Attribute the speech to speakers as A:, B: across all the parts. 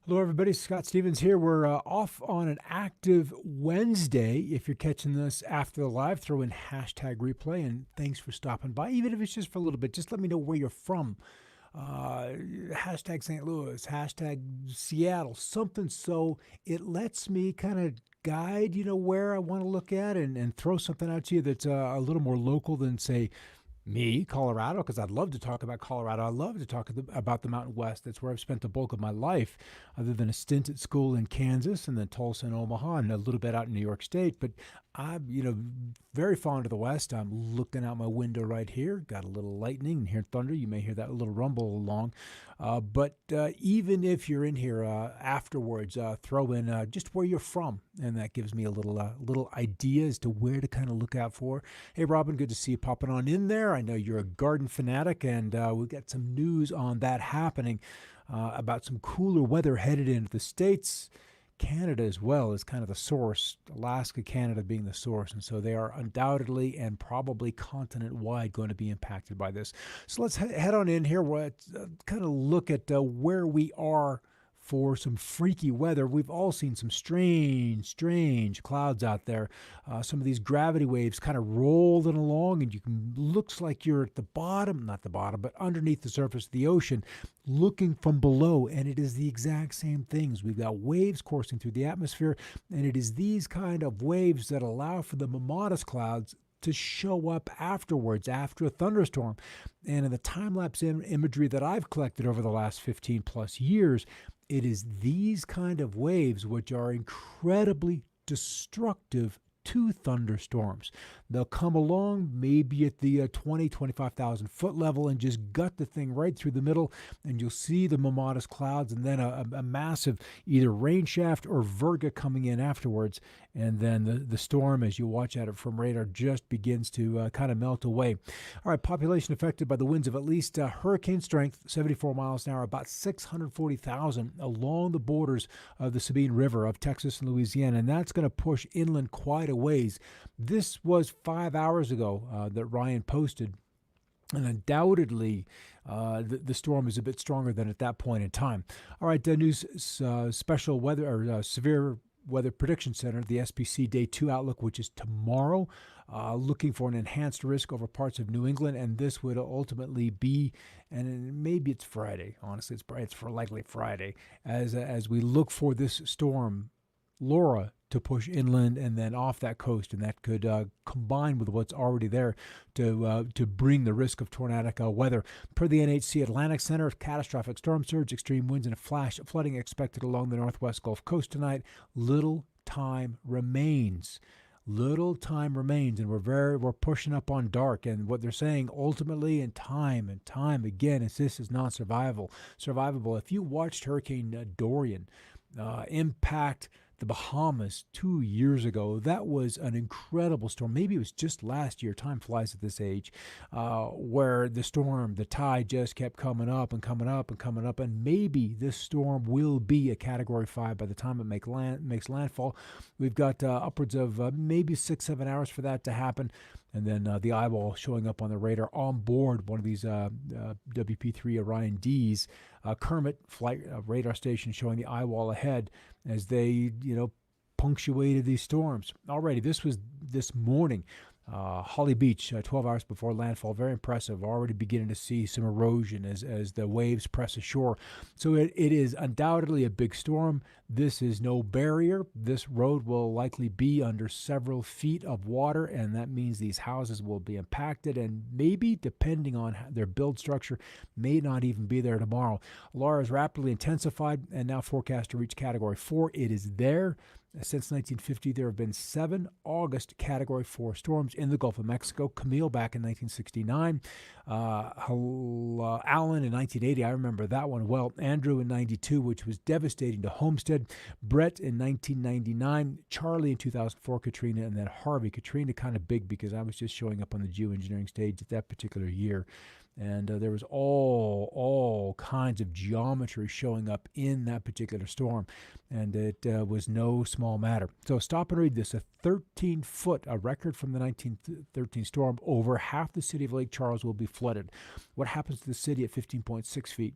A: Hello, everybody. Scott Stevens here. We're off on an active Wednesday. If you're catching this after the live, throw in hashtag replay and thanks for stopping by. Even if it's just for a little bit, just let me know where you're from. Hashtag St. Louis, hashtag Seattle, something so it lets me kind of guide, where I want to look at and throw something out to you that's a little more local than, say, me, Colorado, because I'd love to talk about Colorado. I love to talk about the Mountain West. That's where I've spent the bulk of my life, other than a stint at school in Kansas and then Tulsa and Omaha and a little bit out in New York State. But I'm, very fond of the West. I'm looking out my window right here. Got a little lightning and hear thunder. You may hear that little rumble along. But even if you're in here afterwards, throw in just where you're from, and that gives me a little idea as to where to kind of look out for. Hey, Robin, good to see you popping on in there. I know you're a garden fanatic, and we've got some news on that happening about some cooler weather headed into the States. Canada as well is kind of the source, Alaska, Canada being the source. And so they are undoubtedly and probably continent-wide going to be impacted by this. So let's head on in here. We'll kind of look at where we are for some freaky weather. We've all seen some strange clouds out there. Some of these gravity waves kind of rolling along, and looks like you're at the bottom, not the bottom, but underneath the surface of the ocean, looking from below, and it is the exact same things. We've got waves coursing through the atmosphere, and it is these kind of waves that allow for the Mamadas clouds to show up afterwards, after a thunderstorm. And in the time-lapse imagery that I've collected over the last 15 plus years, it is these kind of waves which are incredibly destructive to thunderstorms. They'll come along maybe at the 25,000 foot level and just gut the thing right through the middle, and you'll see the Mamadas clouds and then a massive either rain shaft or virga coming in afterwards. And then the storm, as you watch at it from radar, just begins to kind of melt away. All right, population affected by the winds of at least hurricane strength, 74 miles an hour, about 640,000 along the borders of the Sabine River of Texas and Louisiana, and that's going to push inland quite a ways. This was 5 hours ago that Ryan posted, and undoubtedly the storm is a bit stronger than at that point in time. All right, the news special weather or severe Weather Prediction Center, the SPC Day 2 outlook, which is tomorrow, looking for an enhanced risk over parts of New England, and this would ultimately be, and maybe it's Friday, honestly, it's for likely Friday, as we look for this storm, Laura, to push inland and then off that coast, and that could combine with what's already there to bring the risk of tornadic weather. Per the NHC Atlantic Center, catastrophic storm surge, extreme winds, and a flash flooding expected along the northwest Gulf Coast tonight. Little time remains, and we're pushing up on dark. And what they're saying ultimately, and time again, is this is survivable. If you watched Hurricane Dorian impact the Bahamas 2 years ago, that was an incredible storm. Maybe it was just last year, time flies at this age, where the tide just kept coming up, and maybe this storm will be a Category 5 by the time it makes landfall. We've got upwards of maybe 6-7 hours for that to happen, and then the eyeball showing up on the radar on board one of these WP3 Orion Ds, Kermit flight radar station showing the eyewall ahead as they, punctuated these storms. Already, this was this morning. Holly Beach, 12 hours before landfall. Very impressive. Already beginning to see some erosion as the waves press ashore. So it is undoubtedly a big storm. This is no barrier. This road will likely be under several feet of water, and that means these houses will be impacted and maybe, depending on their build structure, may not even be there tomorrow. Laura is rapidly intensified and now forecast to reach Category 4. It is there. Since 1950, there have been 7 August Category 4 storms in the Gulf of Mexico. Camille back in 1969. Allen in 1980, I remember that one well. Andrew in 92, which was devastating to Homestead. Brett in 1999. Charlie in 2004, Katrina, and then Harvey. Katrina kind of big because I was just showing up on the geoengineering stage at that particular year. And there was all kinds of geometry showing up in that particular storm, and it was no small matter. So stop and read this. A 13-foot, a record from the 1913 storm. Over half the city of Lake Charles will be flooded. What happens to the city at 15.6 feet?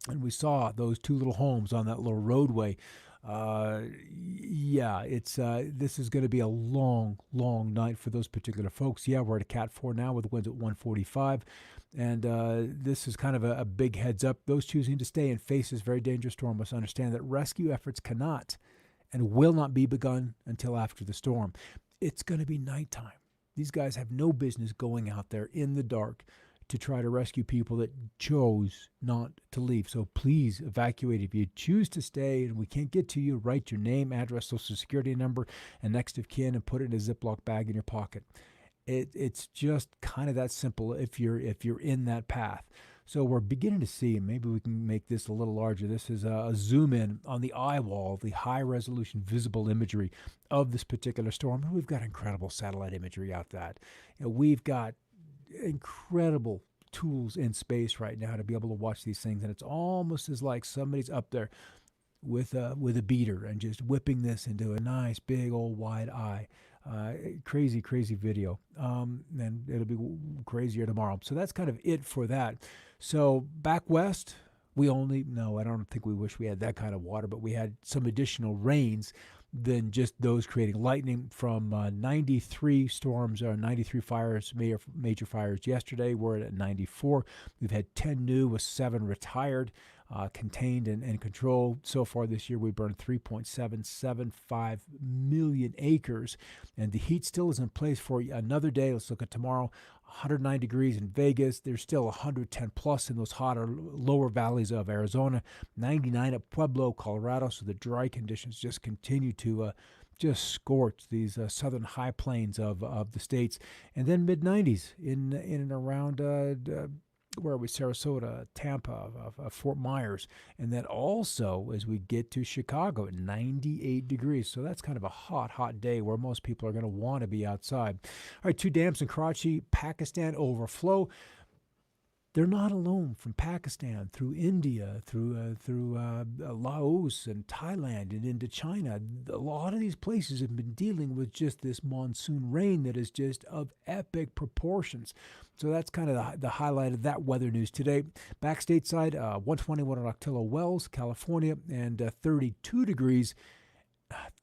A: and we saw those two little homes on that little roadway. Yeah, it's this is going to be a long, long night for those particular folks. Yeah, we're at a Cat 4 now with winds at 145, and this is kind of a big heads up. Those choosing to stay and face this very dangerous storm must understand that rescue efforts cannot and will not be begun until after the storm. It's going to be nighttime. These guys have no business going out there in the dark to try to rescue people that chose not to leave. So please evacuate. If you choose to stay and we can't get to you, write your name, address, social security number, and next of kin, and put it in a Ziploc bag in your pocket. It's just kind of that simple if you're in that path. So we're beginning to see, and maybe we can make this a little larger. This is a zoom in on the eye wall, the high resolution visible imagery of this particular storm. And we've got incredible satellite imagery out that. We've got incredible tools in space right now to be able to watch these things, and it's almost as like somebody's up there with a beater and just whipping this into a nice big old wide eye. Crazy video, and it'll be crazier tomorrow. So that's kind of it for that. So back west, I don't think we wish we had that kind of water, but we had some additional rains than just those creating lightning from 93 storms or 93 fires, major fires yesterday. We're at 94. We've had 10 new with 7 retired, contained and controlled. So far this year, we burned 3.775 million acres, and the heat still is in place for another day. Let's look at tomorrow. 109 degrees in Vegas. There's still 110 plus in those hotter lower valleys of Arizona. 99 at Pueblo, Colorado. So the dry conditions just continue to just scorch these southern high plains of the states. And then mid 90s in and around where are we? Sarasota, Tampa, Fort Myers, and then also as we get to Chicago at 98 degrees. So that's kind of a hot day where most people are going to want to be outside. All right, 2 dams in Karachi, Pakistan overflow. They're not alone. From Pakistan through India, through Laos and Thailand and into China. A lot of these places have been dealing with just this monsoon rain that is just of epic proportions. So that's kind of the highlight of that weather news today. Back stateside, 121 at Octillo Wells, California, and 32 degrees,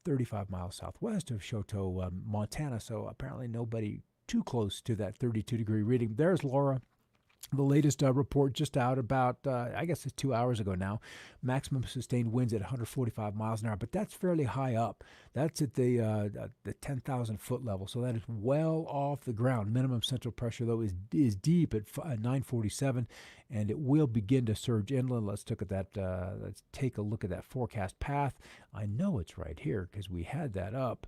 A: 35 miles southwest of Choteau, Montana. So apparently nobody too close to that 32-degree reading. There's Laura. The latest report just out about, I guess it's 2 hours ago now, maximum sustained winds at 145 miles an hour, but that's fairly high up. That's at the 10,000 foot level, so that is well off the ground. Minimum central pressure, though, is deep at 947, and it will begin to surge inland. Let's take a look at that forecast path. I know it's right here because we had that up.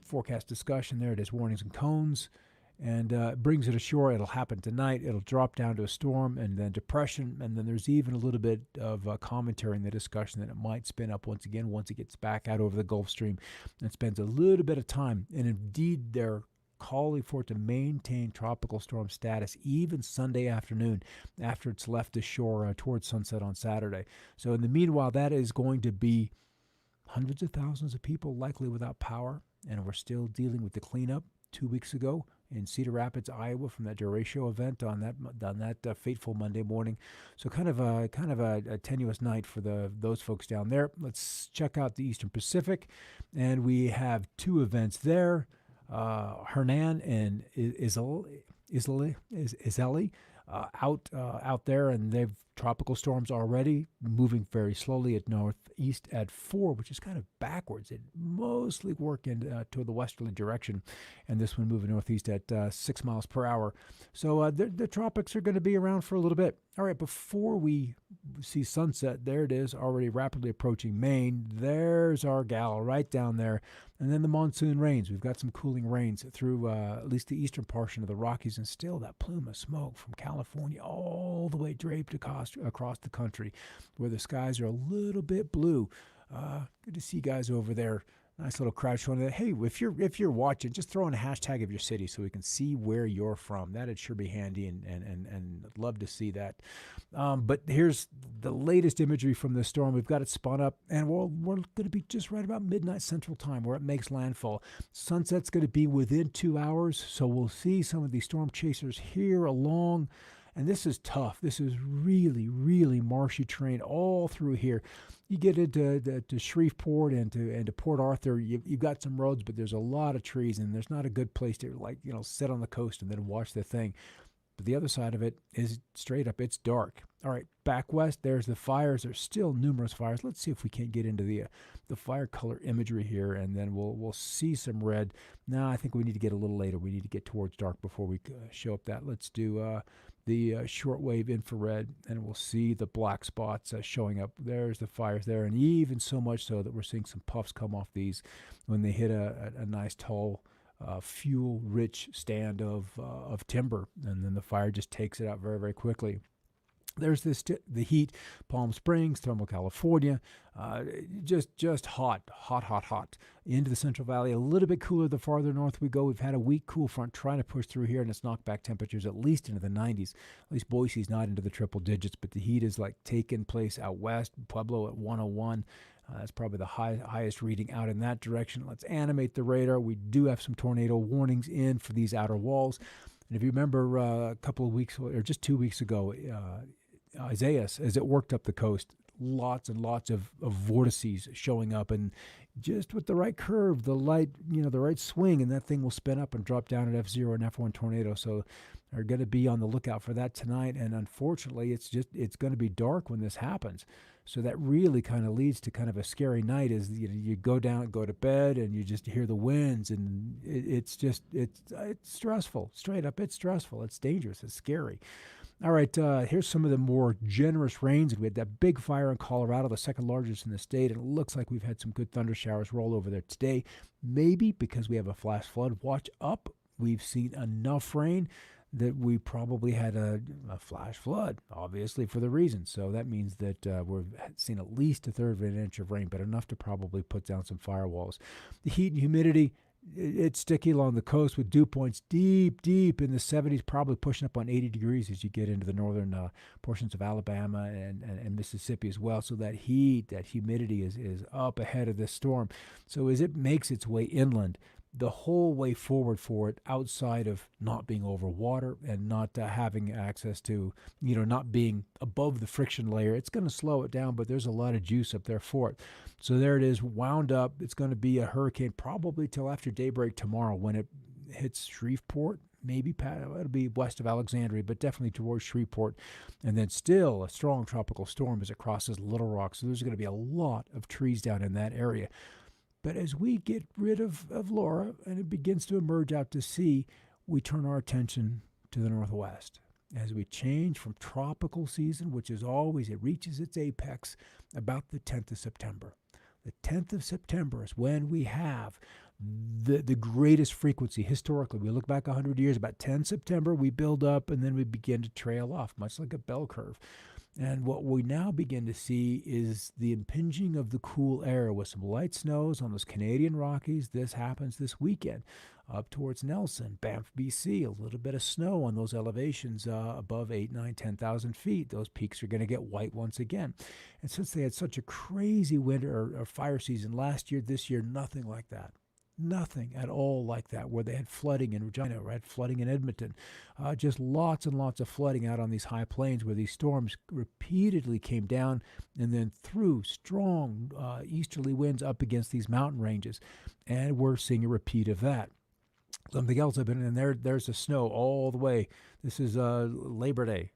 A: Forecast discussion, there it is, warnings and cones. And brings it ashore. It'll happen tonight. It'll drop down to a storm and then depression. And then there's even a little bit of commentary in the discussion that it might spin up once again once it gets back out over the Gulf Stream and spends a little bit of time. And indeed, they're calling for it to maintain tropical storm status even Sunday afternoon after it's left the shore towards sunset on Saturday. So in the meanwhile, that is going to be hundreds of thousands of people likely without power. And we're still dealing with the cleanup 2 weeks ago in Cedar Rapids, Iowa, from that Duratio event on that fateful Monday morning. So kind of a tenuous night for those folks down there. Let's check out the Eastern Pacific, and we have 2 events there. Hernan and Iseli out there, and they've tropical storms already moving very slowly at northeast at 4, which is kind of backwards. It mostly work into to the westerly direction, and this one moving northeast at 6 miles per hour. So the tropics are going to be around for a little bit. All right, before we see sunset, there it is, already rapidly approaching Maine. There's our gal right down there. And then the monsoon rains. We've got some cooling rains through at least the eastern portion of the Rockies, and still that plume of smoke from California all the way draped across the country, where the skies are a little bit blue. Good to see you guys over there. Nice little crowd showing that. Hey, if you're watching, just throw in a hashtag of your city so we can see where you're from. That'd sure be handy, and I'd love to see that. But here's the latest imagery from this storm. We've got it spun up, and we're going to be just right about midnight Central Time where it makes landfall. Sunset's going to be within 2 hours, so we'll see some of these storm chasers here along And this is tough. This is really, really marshy terrain all through here. You get into to Shreveport and to Port Arthur, you've got some roads, but there's a lot of trees, and there's not a good place to, like, sit on the coast and then watch the thing. But the other side of it is straight up, it's dark. All right, back west, there's the fires. There's still numerous fires. Let's see if we can't get into the fire color imagery here, and then we'll see some red. Now, I think we need to get a little later. We need to get towards dark before we show up that. Let's do the shortwave infrared, and we'll see the black spots showing up. There's the fires there, and even so much so that we're seeing some puffs come off these when they hit a nice tall fuel-rich stand of timber, and then the fire just takes it out very, very quickly. There's the heat, Palm Springs, Thermal, California, just hot into the Central Valley. A little bit cooler the farther north we go. We've had a weak cool front trying to push through here, and it's knocked back temperatures at least into the 90s. At least Boise's not into the triple digits, but the heat is like taking place out west. Pueblo at 101. That's probably the highest reading out in that direction. Let's animate the radar. We do have some tornado warnings in for these outer walls. And if you remember a couple of weeks, or just 2 weeks ago, Isaias, as it worked up the coast, lots and lots of vortices showing up, and just with the right curve, the right swing, and that thing will spin up and drop down at F0 and F1 tornado. So are going to be on the lookout for that tonight. And unfortunately, it's going to be dark when this happens. So that really kind of leads to kind of a scary night. Is you go to bed, and you just hear the winds, and it's stressful. Straight up, it's stressful. It's dangerous. It's scary. All right, here's some of the more generous rains. We had that big fire in Colorado, the second largest in the state, and it looks like we've had some good thunder showers roll over there today. Maybe because we have a flash flood watch up, we've seen enough rain that we probably had a flash flood, obviously, for the reason. So that means that we've seen at least a third of an inch of rain, but enough to probably put down some firewalls. The heat and humidity, it's sticky along the coast with dew points deep in the 70s, probably pushing up on 80 degrees as you get into the northern portions of Alabama and Mississippi as well. So that heat, that humidity is up ahead of this storm. So as it makes its way inland, the whole way forward for it, outside of not being over water and not having access to, not being above the friction layer, it's going to slow it down, but there's a lot of juice up there for it. So there it is, wound up. It's going to be a hurricane probably till after daybreak tomorrow when it hits Shreveport. Maybe it'll be west of Alexandria, but definitely towards Shreveport. And then still a strong tropical storm as it crosses Little Rock. So there's going to be a lot of trees down in that area. But as we get rid of Laura and it begins to emerge out to sea, we turn our attention to the northwest. As we change from tropical season, which is always, it reaches its apex about the 10th of September. The 10th of September is when we have the greatest frequency historically. We look back 100 years, about 10 September, we build up, and then we begin to trail off, much like a bell curve. And what we now begin to see is the impinging of the cool air with some light snows on those Canadian Rockies. This happens this weekend up towards Nelson, Banff, BC. A little bit of snow on those elevations above 8, 9, 10,000 feet. Those peaks are going to get white once again. And since they had such a crazy winter or fire season last year, this year, nothing like that. Nothing at all like that, where they had flooding in Regina, right? Flooding in Edmonton. Just lots and lots of flooding out on these high plains where these storms repeatedly came down and then threw strong easterly winds up against these mountain ranges. And we're seeing a repeat of that. Something else I've been in there's the snow all the way. This is Labor Day,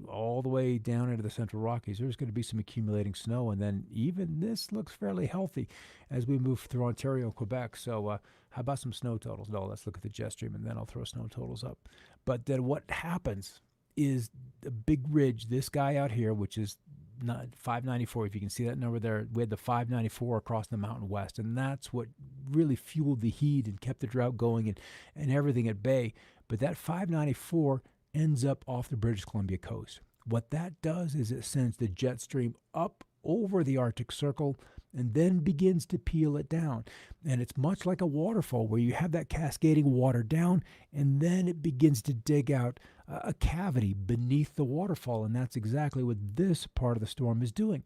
A: all the way down into the Central Rockies. There's going to be some accumulating snow, and then even this looks fairly healthy as we move through Ontario and Quebec. So how about some snow totals? No, let's look at the jet stream, and then I'll throw snow totals up. But then what happens is the big ridge, this guy out here, which is 594, if you can see that number there, we had the 594 across the Mountain West, and that's what really fueled the heat and kept the drought going and everything at bay. But that 594 ends up off the British Columbia coast. What that does is it sends the jet stream up over the Arctic Circle and then begins to peel it down. And it's much like a waterfall where you have that cascading water down, and then it begins to dig out a cavity beneath the waterfall, and that's exactly what this part of the storm is doing.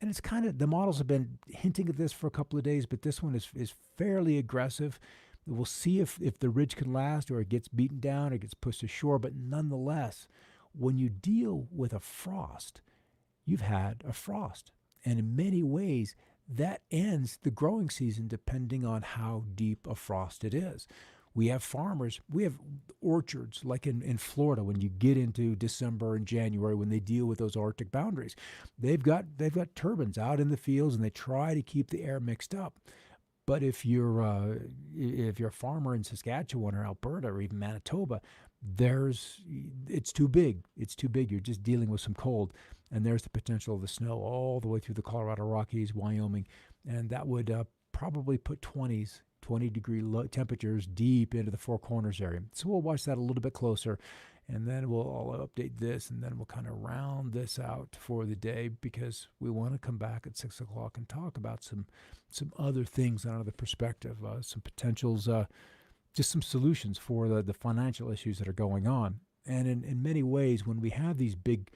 A: And it's kind of, the models have been hinting at this for a couple of days, but this one is fairly aggressive. We'll see if the ridge can last, or it gets beaten down or gets pushed ashore, but nonetheless, When you deal with a frost, you've had a frost. And in many ways, that ends the growing season depending on how deep a frost it is. We have farmers, we have orchards like in Florida when you get into December and January when they deal with those Arctic boundaries. They've got turbines out in the fields and they try to keep the air mixed up. But if you're a farmer in Saskatchewan or Alberta or even Manitoba, there's it's too big. It's too big. You're just dealing with some cold, and there's the potential of the snow all the way through the Colorado Rockies, Wyoming, and that would probably put 20-degree temperatures deep into the Four Corners area. So we'll watch that a little bit closer, and then I'll update this, and then we'll kind of round this out for the day because we want to come back at 6 o'clock and talk about some other things out of the perspective, some potentials, just some solutions for the financial issues that are going on. And in many ways, when we have these big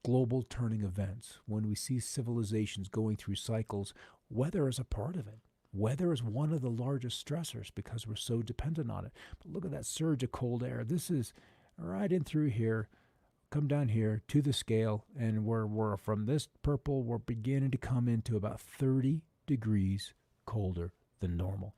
A: global turning events, when we see civilizations going through cycles, weather is a part of it. Weather is one of the largest stressors because we're so dependent on it. But look at that surge of cold air. This is right in through here, come down here to the scale, and we're from this purple, we're beginning to come into about 30 degrees colder than normal.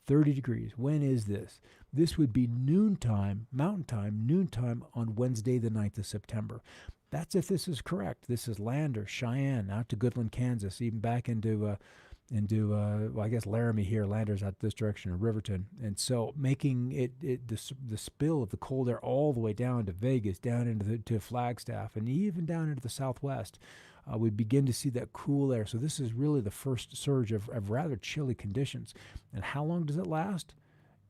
A: 30 degrees. When is this? This would be noontime, mountain time, noontime on Wednesday, the 9th of September. That's if this is correct. This is Lander, Cheyenne, out to Goodland, Kansas, even back into well, I guess Laramie here. Lander's out this direction, or Riverton. And so making the spill of the cold air all the way down to Vegas, down into to Flagstaff, and even down into the Southwest. We begin to see that cool air. So this is really the first surge of rather chilly conditions. And how long does it last?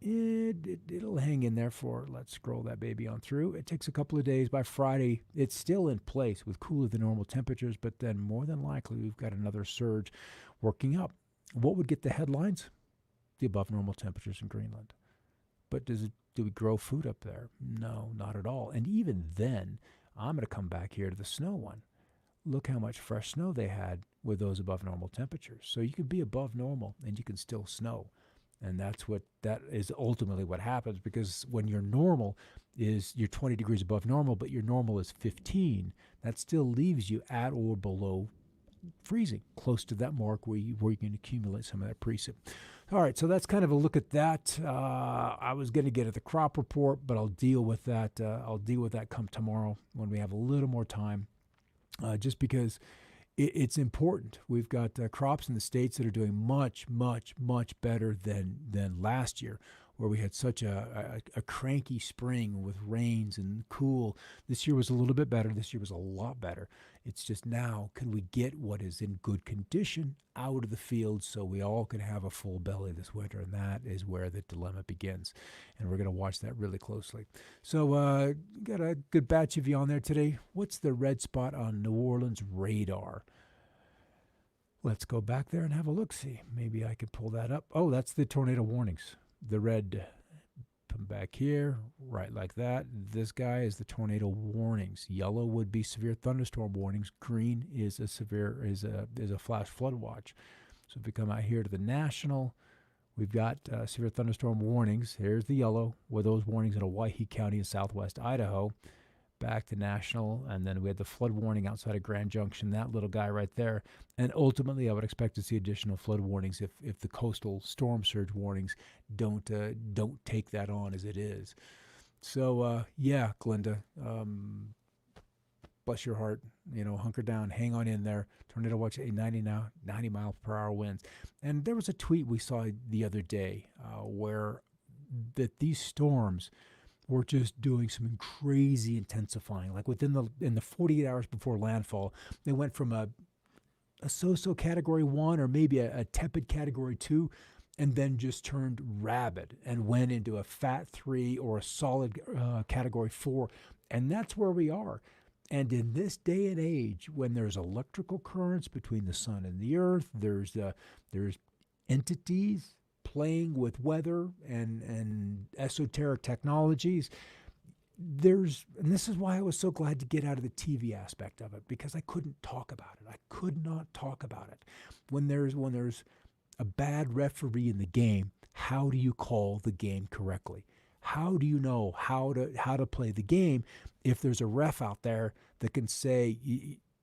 A: It'll hang in there for, let's scroll that baby on through. It takes a couple of days. By Friday, it's still in place with cooler than normal temperatures, but then more than likely we've got another surge working up. What would get the headlines? The above normal temperatures in Greenland. But do we grow food up there? No, not at all. And even then, I'm going to come back here to the snow one. Look how much fresh snow they had with those above normal temperatures. So you can be above normal and you can still snow. And that is ultimately what happens, because when your normal is you're 20 degrees above normal, but your normal is 15, that still leaves you at or below freezing, close to that mark where you can accumulate some of that precip. All right, so that's kind of a look at that. I was going to get at the crop report, but I'll deal with that. I'll deal with that come tomorrow when we have a little more time. Just because it's important. We've got crops in the states that are doing much, much, much better than last year, where we had such a cranky spring with rains and cool. This year was a little bit better. This year was a lot better. It's just now, can we get what is in good condition out of the field so we all can have a full belly this winter? And that is where the dilemma begins. And we're going to watch that really closely. So got a good batch of you on there today. What's the red spot on New Orleans radar? Let's go back there and have a look-see. Maybe I can pull that up. Oh, that's the tornado warnings. The red, come back here, right like that. This guy is the tornado warnings. Yellow would be severe thunderstorm warnings. Green is a flash flood watch. So if we come out here to the national, we've got severe thunderstorm warnings. Here's the yellow with those warnings in Owyhee County in southwest Idaho. Back to national, and then we had the flood warning outside of Grand Junction, that little guy right there. And ultimately, I would expect to see additional flood warnings if the coastal storm surge warnings don't take that on as it is. So, yeah, Glenda, bless your heart, hunker down, hang on in there. Tornado watch at 90 mile per hour winds. And there was a tweet we saw the other day where that these storms were just doing some crazy intensifying. Like in the 48 hours before landfall, they went from a so-so category 1 or maybe a tepid category 2, and then just turned rabid and went into a fat 3 or a solid category 4. And that's where we are. And in this day and age, when there's electrical currents between the sun and the earth, there's entities playing with weather and esoteric technologies. And this is why I was so glad to get out of the TV aspect of it, because I couldn't talk about it. I could not talk about it. When there's a bad referee in the game, how do you call the game correctly? How do you know how to play the game if there's a ref out there that can say,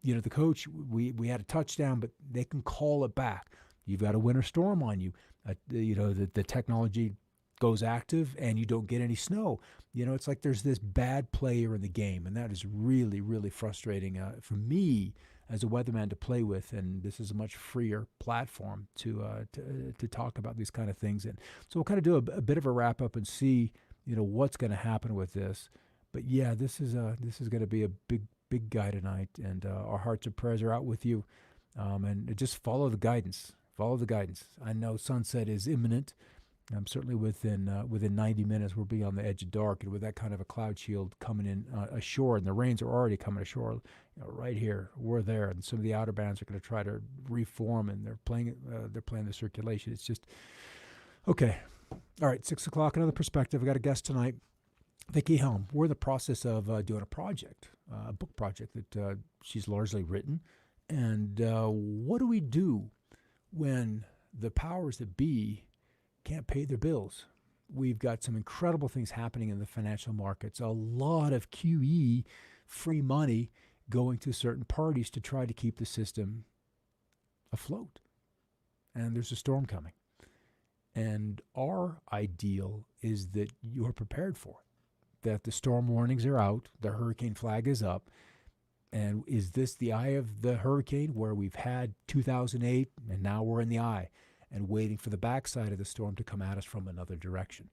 A: the coach, we had a touchdown, but they can call it back. You've got a winter storm on you. The technology goes active and you don't get any snow. It's like there's this bad player in the game, and that is really, really frustrating for me as a weatherman to play with. And this is a much freer platform to talk about these kind of things. And so we'll kind of do a bit of a wrap up and see what's going to happen with this. But yeah, this is going to be a big guy tonight, and our hearts and prayers are out with you. And just follow the guidance. Follow the guidance. I know sunset is imminent. Certainly within 90 minutes, we'll be on the edge of dark, and with that kind of a cloud shield coming in ashore, and the rains are already coming ashore. Right here, we're there, and some of the outer bands are going to try to reform, and they're playing the circulation. It's just okay. All right, 6 o'clock. Another perspective. I got a guest tonight, Vicki Helm. We're in the process of doing a project, a book project that she's largely written. And what do we do when the powers that be can't pay their bills? We've got some incredible things happening in the financial markets. A lot of QE, free money, going to certain parties to try to keep the system afloat. And there's a storm coming. And our ideal is that you're prepared for it, that the storm warnings are out, the hurricane flag is up. And is this the eye of the hurricane where we've had 2008 and now we're in the eye and waiting for the backside of the storm to come at us from another direction?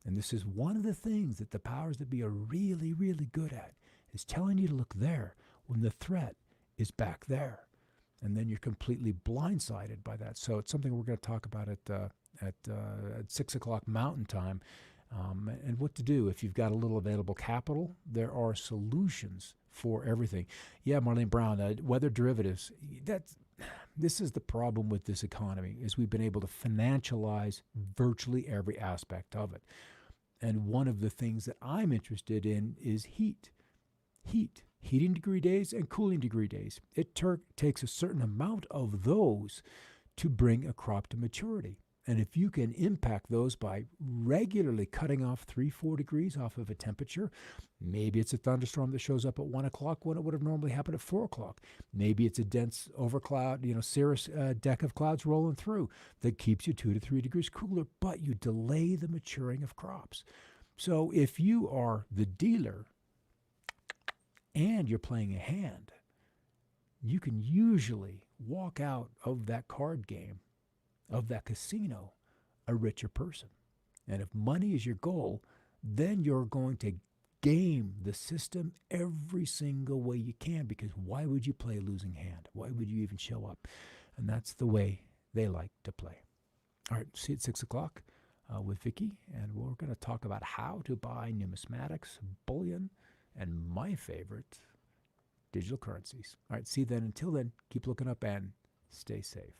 A: And this is one of the things that the powers that be are really, really good at, is telling you to look there when the threat is back there. And then you're completely blindsided by that. So it's something we're going to talk about at 6 o'clock Mountain Time, and what to do. If you've got a little available capital, there are solutions for everything. Yeah, Marlene Brown, weather derivatives, this is the problem with this economy, is we've been able to financialize virtually every aspect of it. And one of the things that I'm interested in is heating degree days and cooling degree days. It takes a certain amount of those to bring a crop to maturity. And if you can impact those by regularly cutting off 3-4 degrees off of a temperature, maybe it's a thunderstorm that shows up at 1 o'clock when it would have normally happened at 4 o'clock. Maybe it's a dense overcloud, cirrus deck of clouds rolling through that keeps you 2 to 3 degrees cooler, but you delay the maturing of crops. So if you are the dealer and you're playing a hand, you can usually walk out of that card game, of that casino, a richer person. And if money is your goal, then you're going to game the system every single way you can, because why would you play a losing hand? Why would you even show up? And that's the way they like to play. All right, see you at 6 o'clock with Vicki, and we're going to talk about how to buy numismatics, bullion, and my favorite, digital currencies. All right, see you then. Until then, keep looking up and stay safe.